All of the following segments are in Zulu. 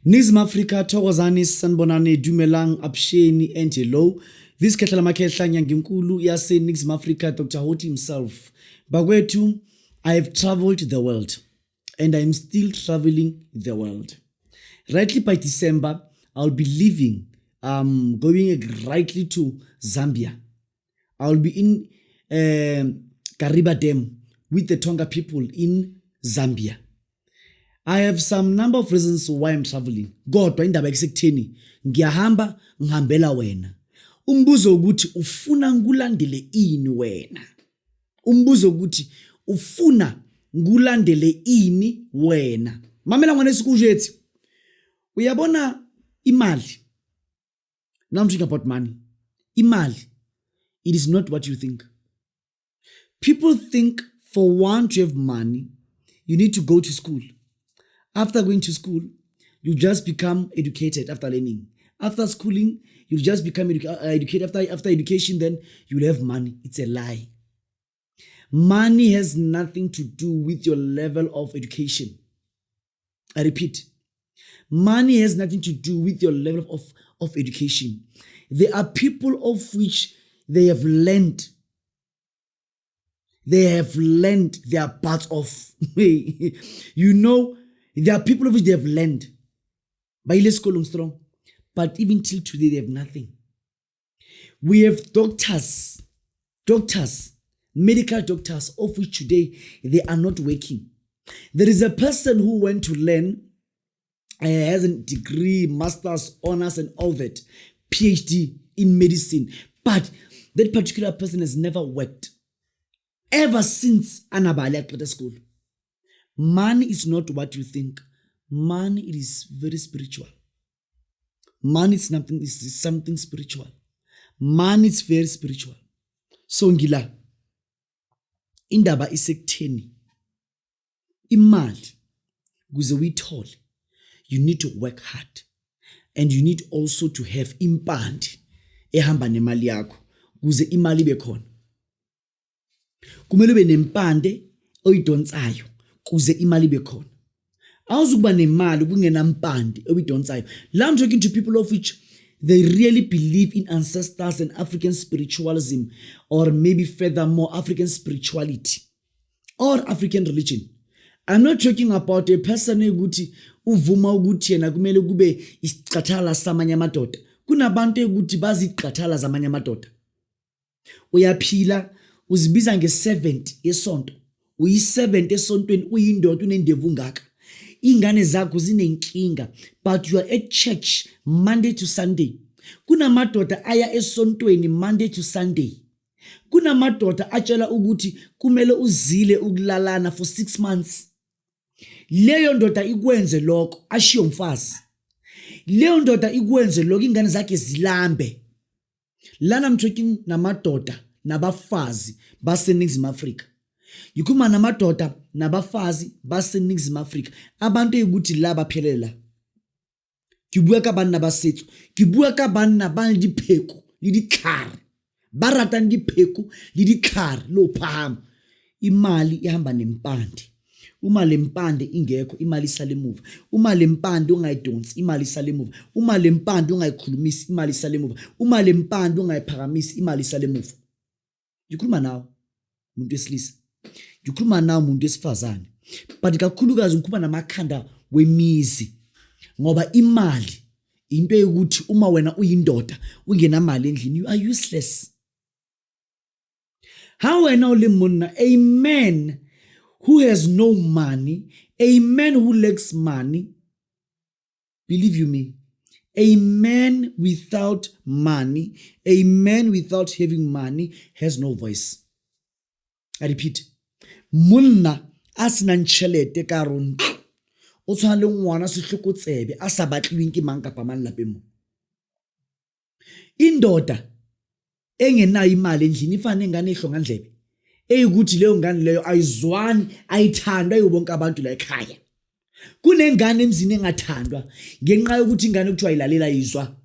Nizim Africa thokozani sanibonani dumelang absheni Angelo. This Khetla Makhetla Nyanginkulu yase Nizim Africa Dr. Hoti himself. Bagwethu, I have traveled the world and I'm still traveling the world. Rightly by December, I'll be leaving, going rightly to Zambia. I'll be in Kariba Dam with the Tonga people in Zambia. I have some number of reasons why I'm traveling. Kodwa indaba eksekutheni ngiyahamba ngihambela wena. Umbuzo ukuthi ufuna ngulandele ini wena? Umbuzo ukuthi ufuna ngulandele ini wena? Mamela ngwane sikusho ethi uyabona imali. Now I'm talking about money. Imali, it is not what you think. People think for one to have money, you need to go to school. After going to school, you just become educated after learning. After schooling, you just become educated. After education, then you'll have money. It's a lie. Money has nothing to do with your level of education. I repeat, money has nothing to do with your level of education. There are people of which they have learned. They are part of. You know, there are people of which they have learned. Strong. But even till today, they have nothing. We have doctors, medical doctors, of which today they are not working. There is a person who went to learn, has a degree, master's, honors, and all that, PhD in medicine. But that particular person has never worked ever since Anabali at school. Money is not what you think. Money is very spiritual. Money is something spiritual. Money is very spiritual. So ngila indaba isekutheni imali kuze uyithole, you need to work hard, and you need also to have impande ehamba nemali yakho kuze imali ibe khona. Kumele ube nempande oyidonsayo kuze imali ibe khona. Awuzukuba nemali kungenampande oyidonsayo. La I'm talking to people of which they really believe in ancestors and African spiritualism, or maybe furthermore African spirituality or African religion. I'm not talking about a person ukuthi uvuma ukuthi yena kumele kube isicathala samanye amadoda. Kunabantu ukuthi bazicathala zamanye amadoda. Uyaphila uzibiza nge-servant yesonto. Uyi-servant esontweni, uyindoda unendevu ngaka. Ingane zakho zinenkinga, but you are at church Monday to Sunday. Kuna madoda aya esontweni Monday to Sunday. Kuna madoda atshela ukuthi kumele uzile ukulalana for 6 months. Leyo ndoda ikwenze lokho ashiyo mfazi. Leyo ndoda ikwenze lokho ingane zakhe zilambe. Lana I'm talking namadoda nabafazi baseNingizimu Afrika. Yikuma namadoda nabafazi baseNingizimu Afrika. Abantu ukuthi la baphelela. Kibuya ka banna basetso, kibuya ka banna ba dipheko le ditlhare. Ba ratang dipheko le ditlhare lo phahama. Imali ihamba nempande. Uma lempande ingekho imali isale emuva. Uma lempande ungayidonsi imali isale emuva. Uma lempande ungayikhulumisi imali isale emuva. Uma lempande ungayiphakamisi imali isale emuva. Ngikhuluma nawe umuntu wesilisa, ngikhuluma nawe umuntu wesifazane, but kakhulukazi ngikhuluma namakhanda wemizi, ngoba imali into yokuthi uma wena uyindoda ungenamali endlini, you are useless. How wena ulemona, a man who has no money, a man who lacks money, believe you me, a man without money, a man without having money has no voice. I repeat, monna asina ntšhelete ka ron o tshwana le ngwana sehlokotsebe a sa batliweng ke mang kapa mang lapeng mo. Indoda engenayo imali endlini ifana nengane ehlonga ndlebe eyikuthi leyo ngane leyo ayizwani ayithandwa yibonke abantu la ekhaya. Kunengane emzini engathandwa ngenxa yokuthi ingane ekuthiwa ilalela izwa.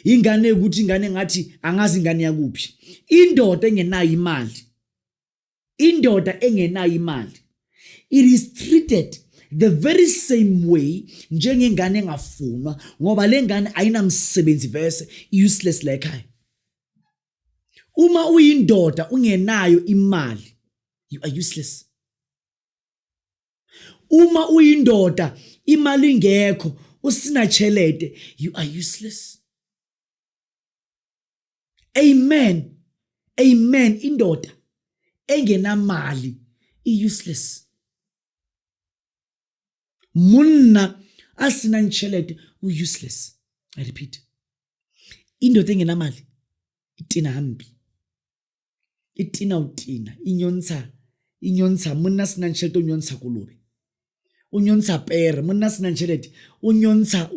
Ingane ukuthi ingane ngathi angazi ingane yakuphi. Indoda engenayo imali. Indoda engenayo imali. It is treated The very same way njengengane engafunwa ngoba lengane ayinamsebenzi verse useless la ekhaya. Uma uyindoda ungenayo imali, you are useless. Uma uyindoda imali ingekho usinachelede, you are useless. Amen. Amen. Indoda engenamali useless. Munna asina nchelede useless. I repeat. Indoda engenamali itina hambi. Itina utina, inyonsa munna asina nchelede unyonsa kulubi. Unyonsa pere, munna asina nchelede unyonsa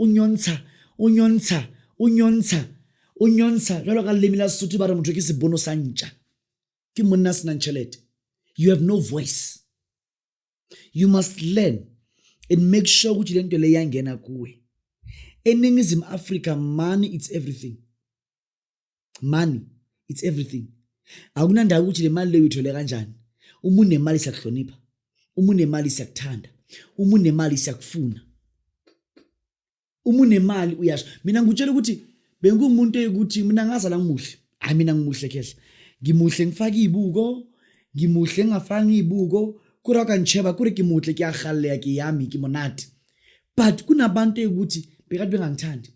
jalo ka lemi la Sotho ba re motho ke sebono sa ntja ke monna sena nchelete. You have no voice. You must learn and make sure ukuthi lento le yangena kuwe. Eningizimu Africa, money it's everything. Money it's everything. Akunandawo ukuthi le mali le uyithole kanjani. Uma unemali siyakuhlonipha, uma unemali siyakuthanda, uma unemali siyakufuna, uma unemali uyasho. Mina ngikutshela ukuthi bengumuntu ukuthi mina ngazala ngimuhle. Hayi mina ngimuhle khehla. Ngimuhle ngifaka izibuko, ngimuhle ngafanga izibuko, kura kancheba kure kimuhle kuyaghalleya kiyami kimonati. But kunabantu ukuthi bekathi bengangithandi,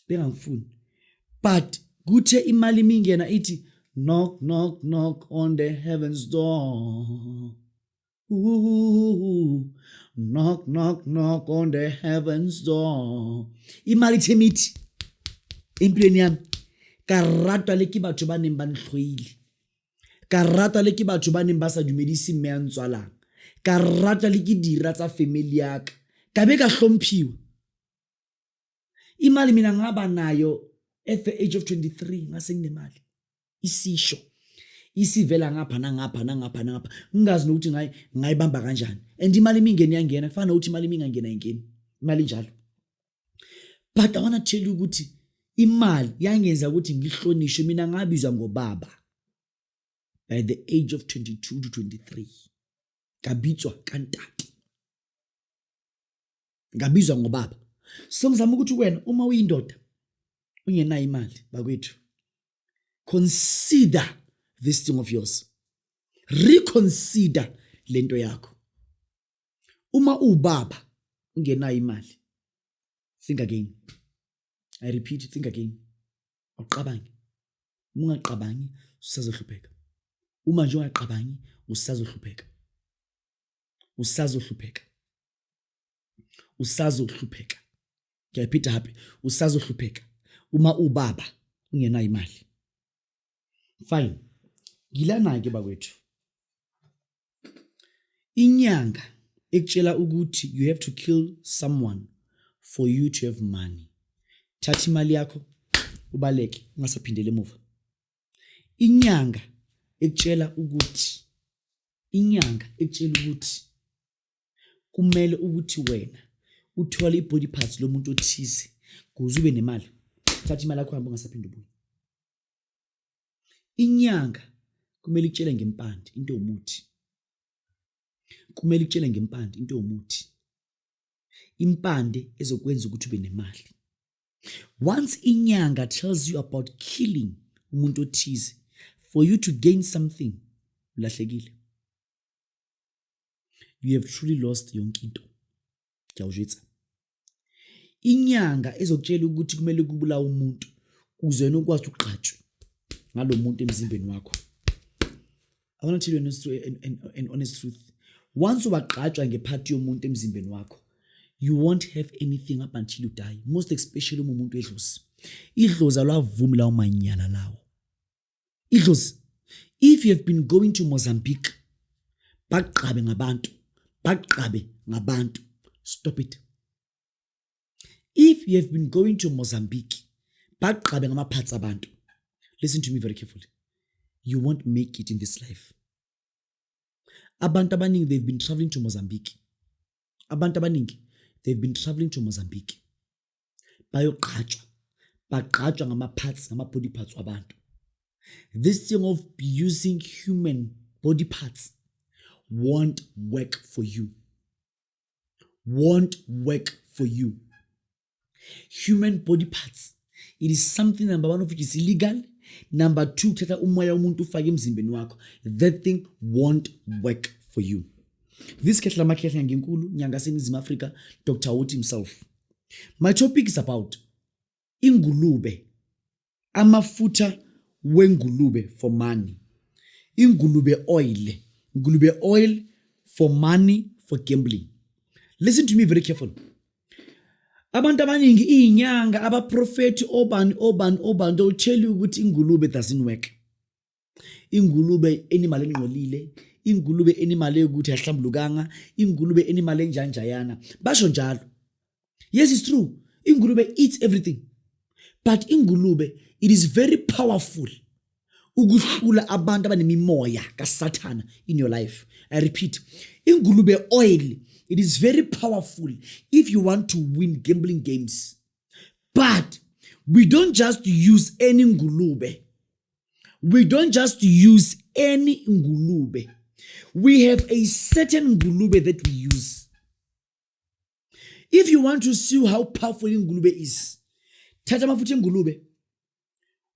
bengangifuni. But kuthe imali mingena ithi knock knock knock on the heaven's door. Ooh, knock knock knock on the heaven's door. Imali themithi empilweni yami karata le ke batho ba neng ba ntlhoile, karata le ke batho ba neng ba sa dumedise mme ya ntswalang, karata le ke dira tsa family yaka ka be ka hlomphiwa. Imali mina ngaba nayo at the age of 23 ngase nginemali isisho isivela ngapha nangapha ngingazi nokuthi ngayibamba kanjani. And imali mingeni yangena kufana ukuthi imali mingangena ingeni imali njalo. But I want to tell you ukuthi imali yangenza ukuthi ngihlonishwe. Mina ngabizwa ngobaba by the age of 22 to 23. Ngabizwa kantaki, ngabizwa ngobaba. So ngizama ukuthi wena uma uyindoda ungenayo imali bakwethu, consider this thing of yours. Reconsider lento yakho. Uma ubaba ungenayo imali, think again. I repeat, think again. Uqabange. Uma ungaqabangi usazohlupheka. Uma nje ungaqabangi usazohlupheka. Usazohlupheka. Ngiyaphinda happy. Usazohlupheka uma ubaba ungenayo imali. Fine. Ngilana ke bakwethu. Inyanga ekutshela ukuthi you have to kill someone for you to have money. Thatha imali yakho ubaleke ungasaphindele emuva. Inyanga ekutshela ukuthi kumele ukuthi wena uthole ibody parts lomuntu othize kuze ube nemali. Thatha imali yakho hamba ungasaphinde ubuye. Inyanga kumele ikutshele ngempande into yomuthi. Kumele ikutshele ngempande into yomuthi. Impande ezokwenza ukuthi ube nemali. Once inyanga tells you about killing umuntu othize for you to gain something, ulahlekile. You have truly lost yonke into. Ngiyawujwetsa. Inyanga ezokutshela ukuthi kumele kubulawa umuntu ukuze wena ukwazi ukuqhatshwa ngalo muntu emzimbeni wakho. I want to tell you an honest truth. Once ubaqhatshwa ngephathi yomuntu emzimbeni wakho, you won't have anything up until you die. Most especially umuntu edlozi. Idlozi alwavumi lawo manyala lawo. Idlozi. If you have been going to Mozambique, baqabe ngabantu. Stop it. If you have been going to Mozambique, baqabe ngamaphatsi abantu. Listen to me very carefully. You won't make it in this life. Abantu abaningi, they've been traveling to Mozambique. They've been traveling to Mozambique. Bayoqhatshwa ngamaphatsi, body parts wabantu. This thing of using human body parts won't work for you. Won't work for you. Human body parts, it is something, number one, of which is illegal. Number two, kuthatha umoya womuntu ufake emzimbeni wakho. That thing won't work for you. This Khehla Makhehla ngenkulu nyanga seNingizimu Afrika, Dr. Hoti himself. My topic is about ingulube, amafutha wengulube for money. Ingulube oil for money, for gambling. Listen to me very carefully. Abantu abaningi inyanga abaprofeti obani they'll tell you ukuthi ingulube doesn't work. Ingulube enimali engcolile, ingulube enimali ukuthi ahlambulukanga, ingulube enimali enjanjayana. Basho njalo. Yes, it's true. Ingulube eats everything. But ingulube, it is very powerful ukuhlula abantu abanemimoya kaSathana in your life. I repeat, ingulube oil, it is very powerful if you want to win gambling games. But we don't just use any ngulube. We don't just use any ngulube. We have a certain ngulube that we use. If you want to see how powerful ngulube is, thatha amafutha engulube,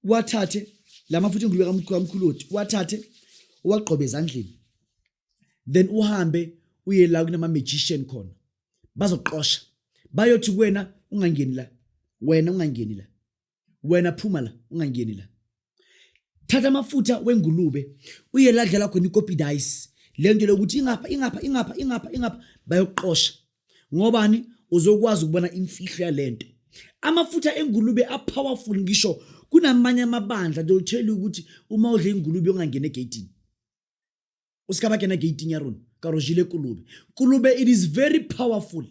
wathathe la mafutha engulube kamkhuloti, wathathe uwagqobe ezandleni. Then uhambe uye la kunama magician khona. Bazoqosha. Bayothi wena ungangeni la. Wena ungangeni la. Wena phuma la, ungangeni la. Thatha amafutha wengulube, uye la dlala khona ikopi dice. Lento lokuthi ingapha bayoqosha. Ngobani uzokwazi ukubona imfihlo yalento. Amafutha engulube are powerful ngisho kunamanye amabandla they'll tell you ukuthi uma udle ingulube ungangena egate. Usikaba kena gate yarona karojile kulube. Kulube, it is very powerful.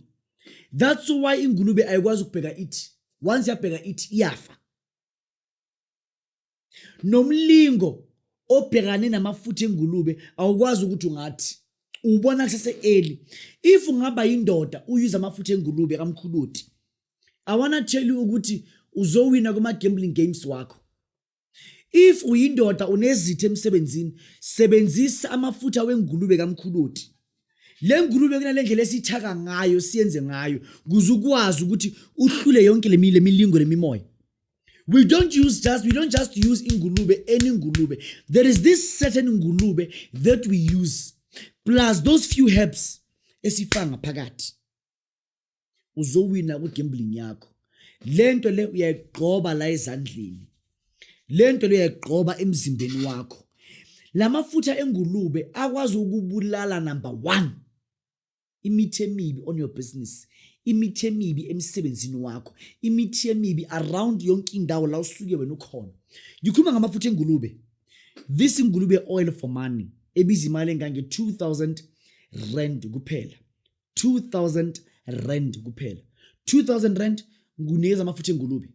That's why ingulube ayikwazi ukubheka ithi. Once yabheka ithi iyafa. Nomlingo obhekane namafutha engulube awukwazi ukuthi ungathi ubona kusese early. If ungaba indoda uyuza amafutha engulube kamkhuluti, I wanna tell you ukuthi uzowina kuma gambling games wakho. If uyindoda unezitho emsebenzini, sebenzisa amafutha wengulube kamkhuluti. Le ngulube kunale ndlela esithaka ngayo siyenze ngayo kuze ukwazi ukuthi uhlule yonke le milingo lemimoya. We don't just use ingulube, any ngulube. There is this certain ngulube that we use, plus those few herbs esifanga phakathi. Uzowina ku gambling yakho. Lento le uyayigqoba la ezandleni. Lento le uyayigqoba emzimbeni wakho. Lamafutha engulube akwazi ukubulala number 1. Imithi emibi on your business. Imithi emibi emsebenzini wakho. Imithi emibi around yonke indawo la usuke wena ukhona. Ngikhuluma ngamafutha engulube. This ingulube oil for money ebiza imali engange 2000 rand kuphela. 2000 rand kuphela. 2000 rand ngunikeza amafutha engulube.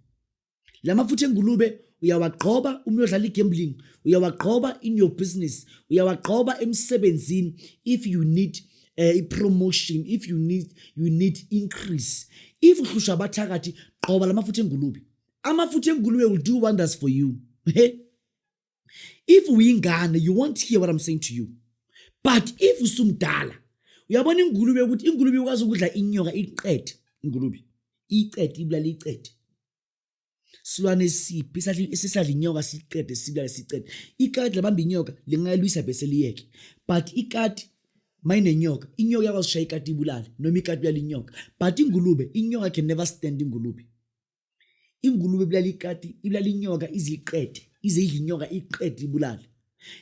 La mafutha engulube uyawagqoba uma uyodlala igambling, uyawagqoba in your business, uyawagqoba emsebenzini if you need a promotion, if you need increase. If uhlusha abathakathi qoba la mafutha engulube. Amafutha engulube will do wonders for you. If uyingane, you won't hear what I'm saying to you. But if usumdala, uyabona ingulube ukuthi ingulube ukwazi ukudla inyoka iqede. Ingulube iqede ibulala iqede. Silwane siphi sisadla inyoka siqede sibulala siqede. Ikati labamba inyoka lingayilwisa bese liyeke. But ikati mayine inyoka yakwazi ushaya ikati ibulala noma ikati ibulala inyoka. But ingulube, inyoka can never stand ingulube. Ingulube ibulala ikati ibulala inyoka iziqede, izidla inyoka iqede ibulala.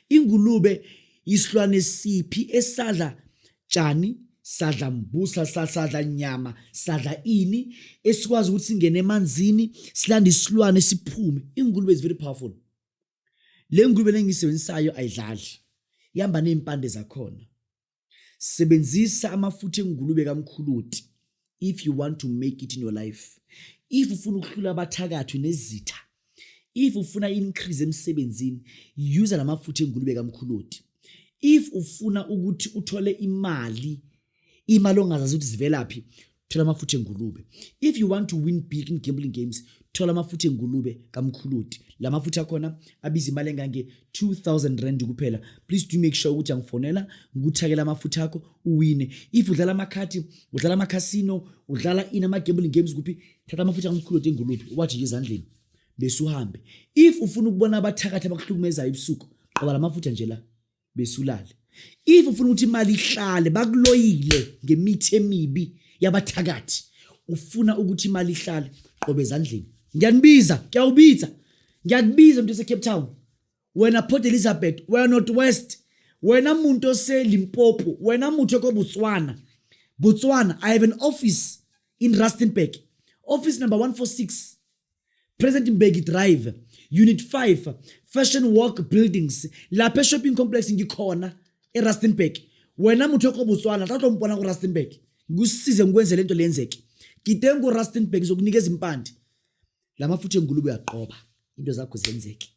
Ingulube isilwane siphi esadla tshani, sadla mbusa, sadla nyama, sadla ini, esikwazi ukuthi singene emanzini, silanda isilwane siphume. Ingulube is very powerful. Le ngulube lengisebenzisayo ayidlali. Ihamba nezimpande zakhona. Sebenzisa amafutha engulube kamkhuluti if you want to make it in your life. If ufuna ukuhlula abathakathi nezitha, if ufuna increase emsebenzini, use lamafutha engulube kamkhuluti. If ufuna ukuthi uthole imali ongazazi ukuthi zivelaphi, thola amafutha engulube. If you want to win big in gambling games, thola amafutha engulube kaMkhuludi. La mafutha akhona abiza imali engange 2000 rand kuphela. Please do make sure ukuthi angifonela ngikuthakela amafutha akho uwine. If udlala amakhati, udlala amakasino, udlala ama gambling games kuphi, thatha amafutha kaMkhuludi engulube wathi nje ezandleni bese uhambe. If ufuna ukubona abathakathi abakuhlukumezayo ebusuku, qoba la mafutha nje la bese ulale. If ufuna ukuthi imali ihlale bakuloyile ngemithi emibi yabathakathi, ufuna ukuthi imali ihlale, qoba ezandleni. Ngiyawubiza mntu ese-Cape Town, wena Port Elizabeth, wena North West, wena muntu ose-Limpopo, wena muntu Botswana. I have an office in Rustenburg, office number 146, President Mbeki Drive, Unit 5, Fashion Walk Buildings, lapha shopping complex ngikhona eRustenburg. Wena muntu Botswana, tatlo mpona kuRustenburg, ngikusize ngikwenze lento lenzeke. Ngidenge kuRustenburg zokunikeza impande. La mafutha engulube yaqoba into zakho zenzeke.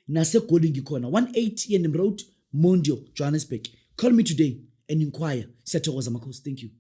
NaseGoli ngikhona 180 Yenem Road, Mondio, Johannesburg. Call me today and inquire. Siyathokoza makhosi. Thank you.